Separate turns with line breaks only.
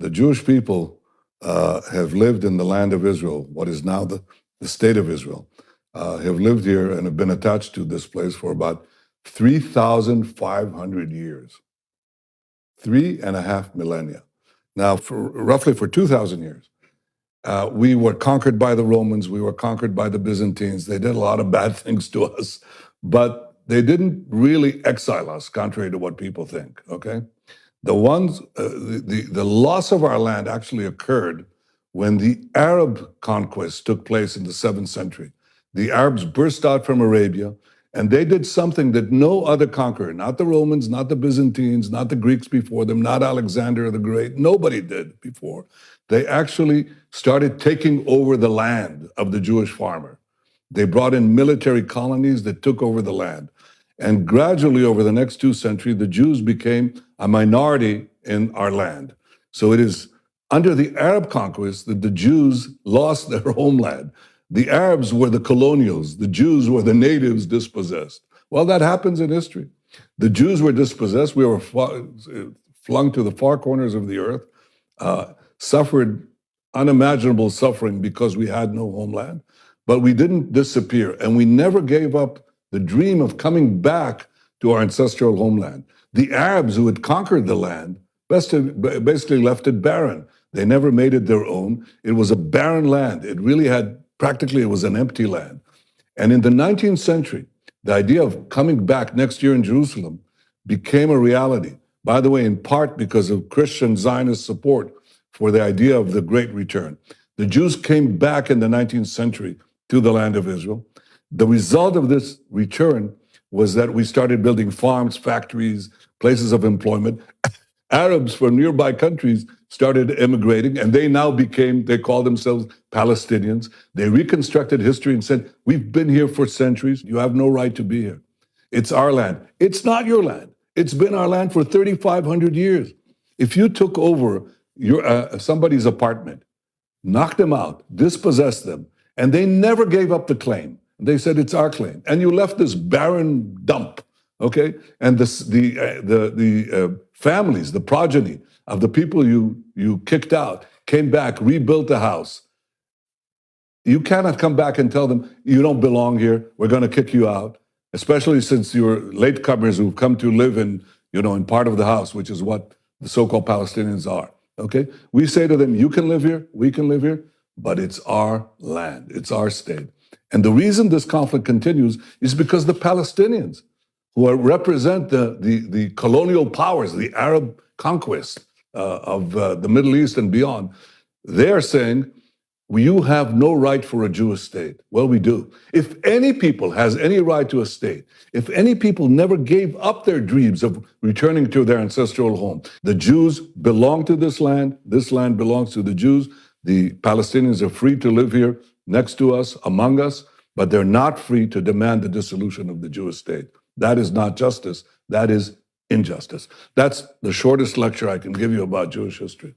the Jewish people have lived in the land of Israel, what is now the state of Israel, have lived here and have been attached to this place for about 3,500 years, 3.5 millennia. Now, roughly for 2,000 years, we were conquered by the Romans, we were conquered by the Byzantines. They did a lot of bad things to us, but they didn't really exile us, contrary to what people think, okay? The loss of our land actually occurred when the Arab conquest took place in the 7th century. The Arabs burst out from Arabia, and they did something that no other conqueror, not the Romans, not the Byzantines, not the Greeks before them, not Alexander the Great, nobody did before. They actually started taking over the land of the Jewish farmer. They brought in military colonies that took over the land. And gradually, over the next 2 centuries, the Jews became a minority in our land. So it is under the Arab conquest that the Jews lost their homeland. The Arabs were the colonials. The Jews were the natives dispossessed. Well, that happens in history. The Jews were dispossessed. We were flung to the far corners of the earth, suffered unimaginable suffering because we had no homeland. But we didn't disappear, and we never gave up the dream of coming back to our ancestral homeland. The Arabs who had conquered the land basically left it barren. They never made it their own. It was a barren land. It really had, practically it was an empty land. And in the 19th century, the idea of coming back next year in Jerusalem became a reality. By the way, in part because of Christian Zionist support for the idea of the Great Return. The Jews came back in the 19th century to the land of Israel. The result of this return was that we started building farms, factories, places of employment. Arabs from nearby countries started immigrating, and they called themselves Palestinians. They reconstructed history and said, we've been here for centuries. You have no right to be here. It's our land. It's not your land. It's been our land for 3,500 years. If you took over somebody's apartment, knocked them out, dispossessed them, and they never gave up the claim. They said, it's our claim. And you left this barren dump, okay? And the families, the progeny of the people you kicked out came back, rebuilt the house. You cannot come back and tell them, you don't belong here, we're gonna kick you out, especially since you're latecomers who've come to live in part of the house, which is what the so-called Palestinians are, okay? We say to them, you can live here, we can live here, but it's our land, it's our state. And the reason this conflict continues is because the Palestinians, who represent the colonial powers, the Arab conquest of the Middle East and beyond, they're saying, you have no right for a Jewish state. Well, we do. If any people has any right to a state, if any people never gave up their dreams of returning to their ancestral home, the Jews belong to this land belongs to the Jews, the Palestinians are free to live here next to us, among us, but they're not free to demand the dissolution of the Jewish state. That is not justice, that is injustice. That's the shortest lecture I can give you about Jewish history.